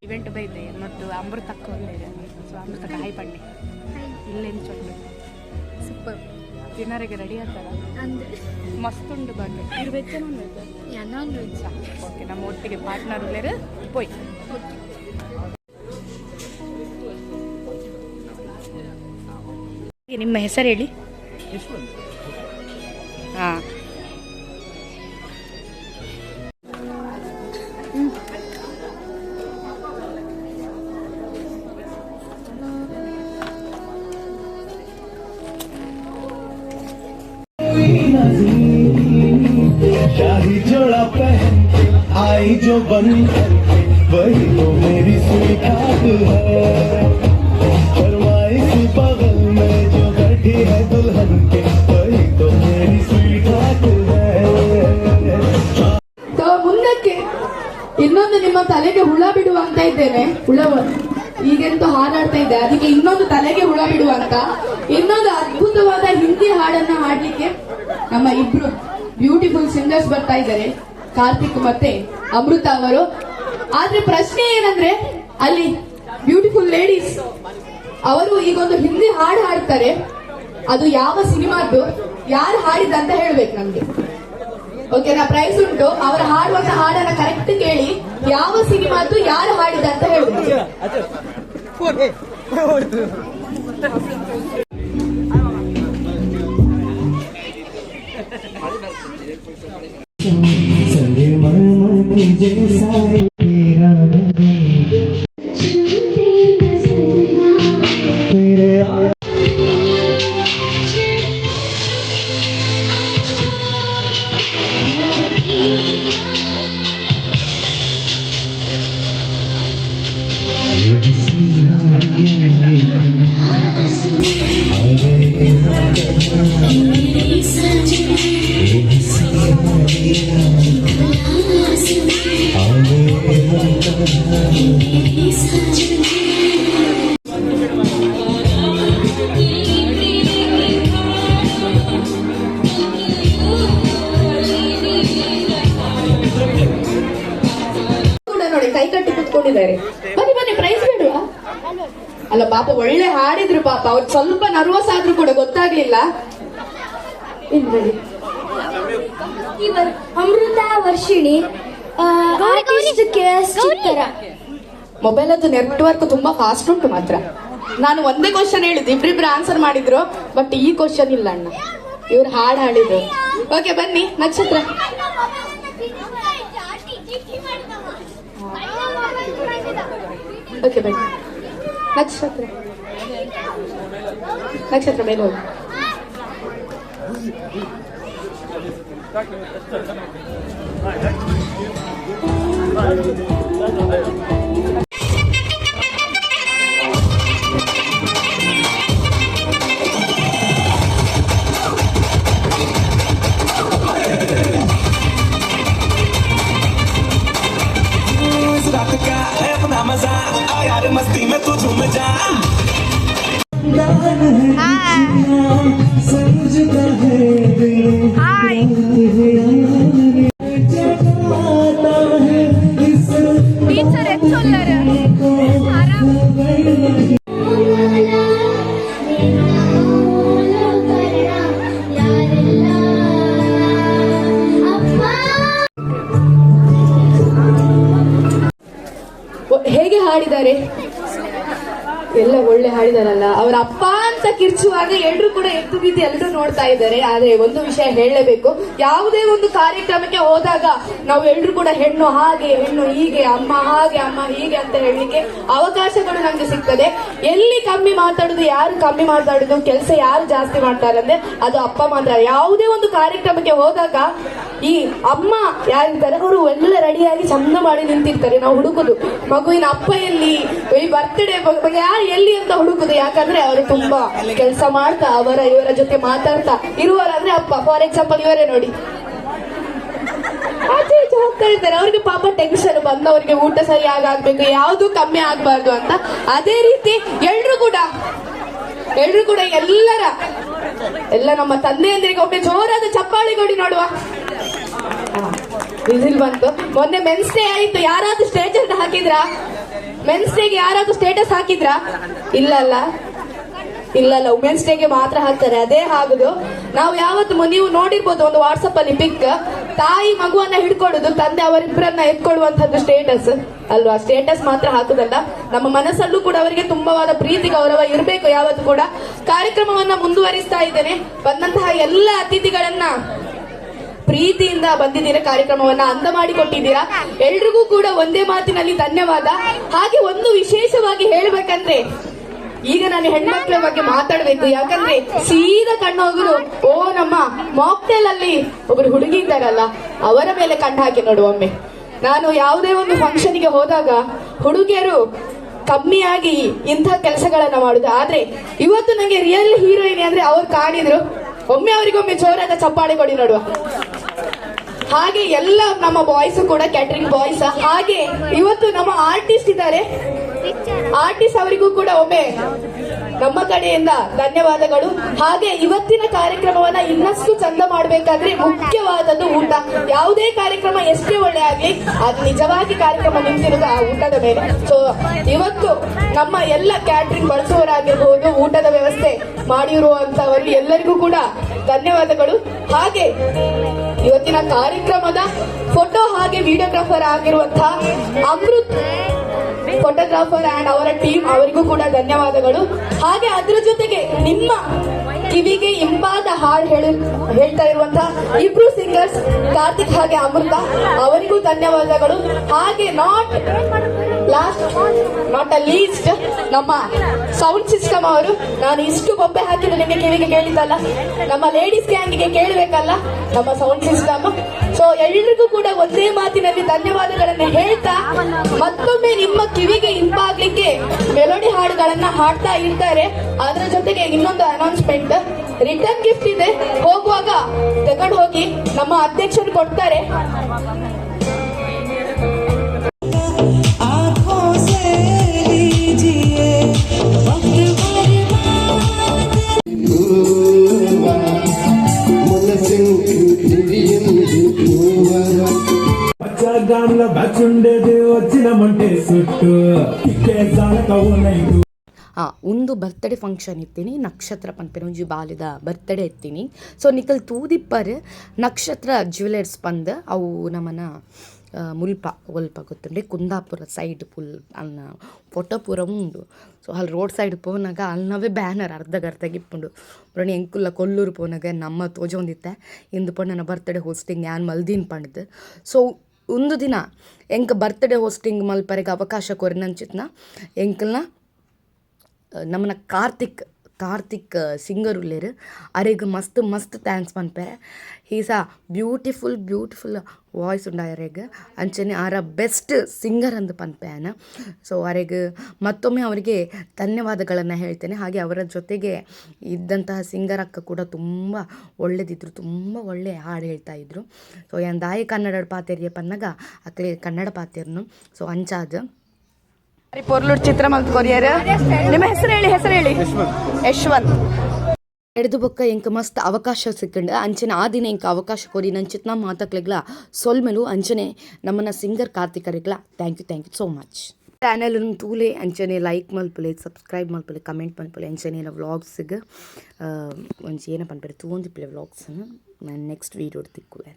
Event ಬೈತೆ ಮತ್ತು ಅಮೃತಕ್ಕ ಒಳ್ಳೆ so ಅಮೃತಕ್ಕ hi ಪಣ್ಣೆ ಇಲ್ಲೇನು ಚೊಂಡು ಸೂಪರ್ ಡಿನ್ನರಿಗೆ ರೆಡಿ ಆಗ್ತಾರ ಅಂದರೆ ಮಸ್ತ್ ಉಂಡು ಬನ್ನಿ ಇದು veg non veg non veg okay ನಮ್ಮ ಒಟ್ಟಿಗೆ ಪಾರ್ಟ್ನರ್ ಉಳ್ಳೇರು ಪೋಯ್ ನಿಮ್ಮ ಹೆಸರು ಹೇಳಿ ಹಾಂ शाही जोड़ा पहन के आई जो बन वही तो मेरी स्वीकार है फरमाई की बगल में जो बैठी है दुल्हन के वही तो मेरी स्वीकार है तो ಮುಂದಕ್ಕೆ ಇನ್ನೊಂದು ನಿಮ್ಮ ತಲೆಗೆ ಹುಳ ಬಿಡುವ ಅಂತ ಇದ್ದೇನೆ ಈಗಂತೂ ಹಾಡಾಡ್ತಾ ಇದೆ ಅದಕ್ಕೆ ಇನ್ನೊಂದು ತಲೆಗೆ ಹುಳ ಬಿಡುವ ಅಂತ ಇನ್ನೊಂದು ಅದ್ಭುತವಾದ ಹಿಂದಿ ಹಾಡನ್ನ ಹಾಡ್ಲಿಕ್ಕೆ ನಮ್ಮ ಇಬ್ರು ಬ್ಯೂಟಿಫುಲ್ ಸಿಂಗರ್ಸ್ ಬರ್ತಾ ಇದ್ದಾರೆ ಕಾರ್ತಿಕ್ ಮತ್ತೆ ಅಮೃತ ಅವರು ಆದ್ರೆ ಪ್ರಶ್ನೆ ಏನಂದ್ರೆ ಅಲ್ಲಿ ಬ್ಯೂಟಿಫುಲ್ ಲೇಡೀಸ್ ಅವರು ಈಗೊಂದು ಹಿಂದಿ ಹಾಡು ಹಾಡ್ತಾರೆ ಅದು ಯಾವ ಸಿನಿಮಾದ್ದು ಯಾರು ಹಾಡಿದ ಅಂತ ಹೇಳ್ಬೇಕು ನಮ್ಗೆ ಓಕೆನಾ ಪ್ರೈಸ್ ಉಂಟು ಅವರು ಹಾಡುವಂತ ಹಾಡನ್ನ ಕರೆಕ್ಟ್ ಕೇಳಿ ಯಾವ ಸಿನಿಮಾದ್ದು ಯಾರು ಹಾಡಿದ ಅಂತ ಹೇಳ್ಬೇಕು संगे मन जैसा तेरा तेरे ನೋಡಿ ಕೈ ಕಟ್ಟಿ ಕುತ್ಕೊಂಡಿದ್ದಾರೆ ಬನ್ನಿ ಬನ್ನಿ ಪ್ರೈಸ್ ಬೇಡವಾ ಅಲ್ಲ ಪಾಪ ಒಳ್ಳೆ ಹಾಡಿದ್ರು ಪಾಪ ಅವ್ರು ಸ್ವಲ್ಪ ನರ್ವಸ್ ಆದ್ರೂ ಕೂಡ ಗೊತ್ತಾಗ್ಲಿಲ್ಲ ಅಮೃತ ವರ್ಷಿಣಿ ಮೊಬೈಲ್ ಅದು ನೆಟ್ವರ್ಕ್ ತುಂಬಾ ಫಾಸ್ಟ್ ಉಂಟು ಮಾತ್ರ ನಾನು ಒಂದೇ ಕ್ವಶನ್ ಹೇಳಿದ್ದು ಇಬ್ರಿಬ್ರು ಆನ್ಸರ್ ಮಾಡಿದ್ರು ಬಟ್ ಈ ಕ್ವಶನ್ ಇಲ್ಲ ಅಣ್ಣ ಇವ್ರು ಹಾಡು ಹಾಡಿದ್ರು ಓಕೆ ಬನ್ನಿ ನಕ್ಷತ್ರ ಓಕೆ ಬನ್ನಿ ನಕ್ಷತ್ರ ನಕ್ಷತ್ರ ಮೇಲೆ ಹೋಗಿ मस्ती में तू झूम जा ಹೇಗೆ ಹಾಡಿದ್ದಾರೆ ಎಲ್ಲ ಒಳ್ಳೆ ಹಾಡಿದಾರಲ್ಲ ಅವರ ಅಪ್ಪ ಅಂತ ಕಿರ್ಚುವಾಗ ಎಲ್ರು ಕೂಡ ಎದ್ದು ಬಿದ್ದು ಎಲ್ಲರೂ ನೋಡ್ತಾ ಇದ್ದಾರೆ ಆದ್ರೆ ಒಂದು ವಿಷಯ ಹೇಳಲೇಬೇಕು ಯಾವುದೇ ಒಂದು ಕಾರ್ಯಕ್ರಮಕ್ಕೆ ಹೋದಾಗ ನಾವು ಎಲ್ರು ಕೂಡ ಹೆಣ್ಣು ಹಾಗೆ ಹೆಣ್ಣು ಹೀಗೆ ಅಮ್ಮ ಹಾಗೆ ಅಮ್ಮ ಹೀಗೆ ಅಂತ ಹೇಳಲಿಕ್ಕೆ ಅವಕಾಶಗಳು ನಮ್ಗೆ ಸಿಗ್ತದೆ ಎಲ್ಲಿ ಕಮ್ಮಿ ಮಾತಾಡುದು ಯಾರು ಕಮ್ಮಿ ಮಾತಾಡುದು ಕೆಲಸ ಯಾರು ಜಾಸ್ತಿ ಮಾಡ್ತಾರೆ ಅಂದ್ರೆ ಅದು ಅಪ್ಪ ಮಾತ್ರ ಯಾವುದೇ ಒಂದು ಕಾರ್ಯಕ್ರಮಕ್ಕೆ ಹೋದಾಗ ಈ ಅಮ್ಮ ಯಾರಿರ್ತಾರೆ ಅವರು ಎಲ್ಲ ರೆಡಿಯಾಗಿ ಚಂದ ಮಾಡಿ ನಿಂತಿರ್ತಾರೆ. ನಾವು ಹುಡುಕುದು ಮಗುವಿನ ಅಪ್ಪ ಎಲ್ಲಿ, ಈ ಬರ್ತ್ಡೇ ಯಾರು ಎಲ್ಲಿ ಅಂತ ಹುಡುಕುದು. ಯಾಕಂದ್ರೆ ಅವರು ತುಂಬಾ ಕೆಲಸ ಮಾಡ್ತಾ ಇವರ ಜೊತೆ ಮಾತಾಡ್ತಾ ಇರುವವರಾದ್ರೆ ಅಪ್ಪ. ಫಾರ್ ಎಕ್ಸಾಂಪಲ್ ಇವರೇ ನೋಡಿ, ಆಚೆ ಈಚೆ ಹೋಗ್ತಾ ಇರ್ತಾರೆ. ಅವ್ರಿಗೆ ಪಾಪ ಟೆನ್ಷನ್ ಬಂದವರಿಗೆ ಊಟ ಸರಿಯಾಗಿ ಆಗ್ಬೇಕು, ಯಾವ್ದು ಕಮ್ಮಿ ಆಗ್ಬಾರ್ದು ಅಂತ. ಅದೇ ರೀತಿ ಎಲ್ರು ಕೂಡ ಎಲ್ಲ ನಮ್ಮ ತಂದೆಯಂದ್ರಿಗೆ ಒಮ್ಮೆ ಜೋರಾದ ಚಪ್ಪಾಳಿ ಕೊಡಿ ನೋಡುವ. ವಿಸಿಲ್ ಬಂತು. ಮೊನ್ನೆ ಮೆನ್ಸ್ ಡೇ ಆಯ್ತು, ಯಾರಾದ್ರೂ ಸ್ಟೇಟಸ್ ಹಾಕಿದ್ರಾ? ಮೆನ್ಸ್ ಡೇಗೆ ಯಾರಾದ್ರೂ ಸ್ಟೇಟಸ್ ಹಾಕಿದ್ರಾ? ಇಲ್ಲಲ್ಲ, ವುಮೆನ್ಸ್ ಡೇಗೆ ಮಾತ್ರ ಹಾಕ್ತಾರೆ. ಅದೇ ಆಗುದು. ನಾವು ಯಾವತ್ತು ನೀವು ನೋಡಿರ್ಬೋದು ಒಂದು ವಾಟ್ಸಪ್ ಅಲ್ಲಿ ಪಿಕ್, ತಾಯಿ ಮಗುವನ್ನ ಹಿಡ್ಕೊಳ್ಳುದು, ತಂದೆ ಅವರಿಬ್ಬರನ್ನ ಎತ್ಕೊಳ್ಳುವಂತದ್ದು ಸ್ಟೇಟಸ್ ಅಲ್ವಾ. ಸ್ಟೇಟಸ್ ಮಾತ್ರ ಹಾಕುದಲ್ಲ, ನಮ್ಮ ಮನಸ್ಸಲ್ಲೂ ಕೂಡ ಅವರಿಗೆ ತುಂಬವಾದ ಪ್ರೀತಿ ಗೌರವ ಇರಬೇಕು ಯಾವತ್ತು ಕೂಡ. ಕಾರ್ಯಕ್ರಮವನ್ನ ಮುಂದುವರಿಸ್ತಾ ಇದ್ದೇನೆ. ಬಂದಂತಹ ಎಲ್ಲ ಅತಿಥಿಗಳನ್ನ ಪ್ರೀತಿಯಿಂದ ಬಂದಿದ್ದೀರಾ, ಕಾರ್ಯಕ್ರಮವನ್ನ ಅಂದ ಮಾಡಿ ಕೊಟ್ಟಿದ್ದೀರಾ. ಎಲ್ರಿಗೂ ಕೂಡ ಒಂದೇ ಮಾತಿನಲ್ಲಿ ಧನ್ಯವಾದ. ಹಾಗೆ ಒಂದು ವಿಶೇಷವಾಗಿ ಹೇಳ್ಬೇಕಂದ್ರೆ, ಈಗ ನಾನು ಹೆಣ್ಮಕ್ಳ ಬಗ್ಗೆ ಮಾತಾಡ್ಬೇಕು. ಯಾಕಂದ್ರೆ ಸೀದಾ ಕಣ್ಣು ಹೋಗುದು, ಓ ನಮ್ಮ ಮಾಕ್ಟೇಲ್ ಅಲ್ಲಿ ಒಬ್ರು ಹುಡುಗಿ ಇದ್ದಾರಲ್ಲ ಅವರ ಮೇಲೆ ಕಣ್ಣು ಹಾಕಿ ನೋಡುವೊಮ್ಮೆ. ನಾನು ಯಾವುದೇ ಒಂದು ಫಂಕ್ಷನ್ಗೆ ಹೋದಾಗ ಹುಡುಗಿಯರು ಕಮ್ಮಿಯಾಗಿ ಇಂಥ ಕೆಲಸಗಳನ್ನ ಮಾಡುದು. ಆದ್ರೆ ಇವತ್ತು ನಂಗೆ ರಿಯಲ್ ಹೀರೋಯಿನ್ ಅಂದ್ರೆ ಅವ್ರು ಕಾಣಿದ್ರು. ಒಮ್ಮೆ ಅವರಿಗೊಮ್ಮೆ ಜೋರಾದ ಚಪ್ಪಾಳೆ ಕೊಡಿ ನೋಡುವ. ಹಾಗೆ ಎಲ್ಲ ನಮ್ಮ ಬಾಯ್ಸ್ ಕೂಡ ಕ್ಯಾಟರಿಂಗ್ ಬಾಯ್ಸ್. ಹಾಗೆ ಇವತ್ತು ನಮ್ಮ ಆರ್ಟಿಸ್ಟ್ ಇದ್ದಾರೆ, ಆರ್ಟಿಸ್ಟ್ ಅವರಿಗೂ ಕೂಡ ಒಮ್ಮೆ ನಮ್ಮ ಕಡೆಯಿಂದ ಧನ್ಯವಾದಗಳು. ಹಾಗೆ ಇವತ್ತಿನ ಕಾರ್ಯಕ್ರಮವನ್ನ ಇನ್ನಷ್ಟು ಚಂದ ಮಾಡಬೇಕಾದ್ರೆ ಮುಖ್ಯವಾದದ್ದು ಊಟ. ಯಾವುದೇ ಕಾರ್ಯಕ್ರಮ ಎಷ್ಟೇ ಒಳ್ಳೆ ಆಗ್ಲಿ, ಅದು ನಿಜವಾಗಿ ಕಾರ್ಯಕ್ರಮ ನಿಂತಿರೋದು ಆ ಊಟದ ಮೇಲೆ. ಸೊ ಇವತ್ತು ನಮ್ಮ ಎಲ್ಲ ಕ್ಯಾಟರಿಂಗ್ ಬಳಸುವವರಾಗಿರ್ಬೋದು, ಊಟದ ವ್ಯವಸ್ಥೆ ಮಾಡಿರುವಂತವರು ಎಲ್ಲರಿಗೂ ಕೂಡ ಧನ್ಯವಾದಗಳು. ಹಾಗೆ ಇವತ್ತಿನ ಕಾರ್ಯಕ್ರಮದ ಫೋಟೋ ಹಾಗೆ ವಿಡಿಯೋಗ್ರಾಫರ್ ಆಗಿರುವಂತಹ ಅಮೃತ್ ಫೋಟೋಗ್ರಾಫರ್ ಅಂಡ್ ಅವರ ಟೀಮ್, ಅವರಿಗೂ ಕೂಡ ಧನ್ಯವಾದಗಳು. ಹಾಗೆ ಅದರ ಜೊತೆಗೆ ನಿಮ್ಮ ಕಿವಿಗೆ ಇಂಪಾದ ಹಾಡು ಹೇಳ್ತಾ ಇರುವಂತಹ ಇಬ್ರು ಸಿಂಗರ್ಸ್ ಕಾರ್ತಿಕ್ ಹಾಗೆ ಅಮೃತ, ಅವರಿಗೂ ಧನ್ಯವಾದಗಳು. ಹಾಗೆ ನಾಟ್ ಅ ಲೀಸ್ಟ್ ನಮ್ಮ ಸೌಂಡ್ ಸಿಸ್ಟಮ್ ಅವರು. ನಾನು ಇಷ್ಟು ಬೊಬ್ಬೆ ಹಾಕಿದ್ರೆ ನಿಮಗೆ ಕಿವಿಗೆ ಕೇಳಿದ್ದಲ್ಲ, ನಮ್ಮ ಲೇಡೀಸ್ ಗ್ಯಾಂಗಿಗೆ ಕೇಳಬೇಕಲ್ಲ ನಮ್ಮ ಸೌಂಡ್ ಸಿಸ್ಟಮ್. ಸೊ ಎಲ್ರಿಗೂ ಕೂಡ ಒಂದೇ ಮಾತಿನಲ್ಲಿ ಧನ್ಯವಾದಗಳನ್ನ ಹೇಳ್ತಾ, ಮತ್ತೊಮ್ಮೆ ನಿಮ್ಮ ಕಿವಿಗೆ ಇಂಪಾಗ್ಲಿಕ್ಕೆ ಮೆಲೋಡಿ ಹಾಡುಗಳನ್ನ ಹಾಡ್ತಾ ಇರ್ತಾರೆ. ಅದರ ಜೊತೆಗೆ ಇನ್ನೊಂದು ಅನೌನ್ಸ್ಮೆಂಟ್, ರಿಟರ್ನ್ ಗಿಫ್ಟ್ ಇದೆ, ಹೋಗುವಾಗ ತಗೊಂಡು ಹೋಗಿ, ನಮ್ಮ ಅಧ್ಯಕ್ಷರು ಕೊಡ್ತಾರೆ. గాంలో బచ్చుండేది వచ్చిన మంటే సుట్టు ఇక్కే సాలకవునైదు. ಒಂದು ಬರ್ತ್ಡೇ ಫಂಕ್ಷನ್ ಇತ್ತೀನಿ, ನಕ್ಷತ್ರ ಪನ್ಪೆನ ಒಂಜಿ ಬಾಲಿದ ಬರ್ತ್ಡೇ ಇತ್ತೀನಿ. ಸೊ ನಿಕಲ್ ತೂದಿಪ್ಪರ್ ನಕ್ಷತ್ರ ಜ್ಯುವೆಲರ್ಸ್ ಪಂದ್ ಅವು ನಮ್ಮನ ಮುಲ್ಪ ಒಲ್ಪ ಗೊತ್ತುಂಡೆ ಕುಂದಾಪುರ ಸೈಡ್ ಫುಲ್ ಅನ್ನ ಫೋಟೋ ಪೂರ ಉಂಡು. ಸೊ ಅಲ್ಲಿ ರೋಡ್ ಸೈಡ್ ಪೋನಾಗ ಅಲ್ನವೇ ಬ್ಯಾನರ್ ಅರ್ಧಗರ್ಧಗೆ ಇಪ್ಪುಂಡು. ಬರೋಣಿ ಎಂಕುಲ್ಲ ಕೊಲ್ಲೂರು ಪೋನಾಗ ನಮ್ಮ ತೋಜೊಂದಿತ್ತೆ ಇಂದು ಪಂಡು ನನ್ನ ಬರ್ತ್ಡೇ ಹೋಸ್ಟಿಂಗ್ ಯಾನ್ ಮಲ್ದೀನ್ ಪಂಡ್ದು. ಸೊ ಒಂದು ದಿನ ಎಂಕ್ ಬರ್ತ್ಡೇ ಹೋಸ್ಟಿಂಗ್ ಮಲ್ಪರೆಗೆ ಅವಕಾಶ ಕೊರಿನಂಚಿತ್ನ ಎಂಕಲ್ನ ನಮ್ಮನ್ನ ಕಾರ್ತಿಕ್ ಸಿಂಗರ್ ಉಲ್ಲೇರು ಅರೆಗ್ ಮಸ್ತ್ ಥ್ಯಾಂಕ್ಸ್ ಪನ್ಪೆರೆ. ಈಸ್ ಅ ಬ್ಯೂಟಿಫುಲ್ ವಾಯ್ಸ್ ಉಂಡು ಅರೆಗ್, ಅಂಚನೆ ಆರ ಬೆಸ್ಟ್ ಸಿಂಗರ್ ಅಂದು ಪನ್ಪೆನ. ಸೊ ಅರೆಗ್ ಮತ್ತೊಮ್ಮೆ ಅವರಿಗೆ ಧನ್ಯವಾದಗಳನ್ನು ಹೇಳ್ತೇನೆ. ಹಾಗೆ ಅವರ ಜೊತೆಗೆ ಇದ್ದಂತಹ ಸಿಂಗರ್ ಅಕ್ಕ ಕೂಡ ತುಂಬ ಒಳ್ಳೆದಿದ್ರು, ತುಂಬ ಒಳ್ಳೆ ಹಾಡು ಹೇಳ್ತಾ ಇದ್ರು. ಸೊ ದಾಯಿ ಕನ್ನಡ ಪಾತೆರಿಯ ಪನ್ನಗ ಅಕ್ಲೆ ಕನ್ನಡ ಪಾತೆರ್ನು. ಸೊ ಅಂಚಾದ ಪೊರ್ಲೂರು ಚಿತ್ರ ಮಲ್ತು ಕೊರಿಯರ್. ನಿಮ್ಮ ಹೆಸರು ಹೇಳಿ. ಯಶ್ವಂತ್. ಎಡ್ದು ಬೊಕ್ಕ ಎಂಕ್ ಮಸ್ತ್ ಅವಕಾಶ ಸಿಕ್ಕಂಡು ಅಂಚನೆ ಆ ದಿನ ಎಂಕ್ ಅವಕಾಶ ಕೊರಿ ನಂಚಿತ್ನ ಮಾತಾಕ್ಲೆಗ್ಲ ಸೊಲ್ಮೆಲು ಅಂಚನೆ ನಮ್ಮನ್ನ ಸಿಂಗರ್ ಕಾರ್ತಿಕರಿಗ್ಲ thank you so much. Channel ತೂಲೆ ಅಂಚನೆ ಲೈಕ್ ಮಲ್ಪಲೆ, ಸಬ್ಸ್ಕ್ರೈಬ್ ಮಲ್ಪಲೆ, ಕಮೆಂಟ್ ಮಲ್ಪಲೆ. ಅಂಚನೆ ವ್ಲಾಗ್ಸಿಗೆ ಒಂಚ ಏನ ಪನ್ಪರೆ ತೂಂದಿಪ್ಪಲೆ ವ್ಲಾಗ್ಸನ್ನು ನಾನು ನೆಕ್ಸ್ಟ್ ವೀಡಿಯೋ ತಿಕ್ಕುವೆ.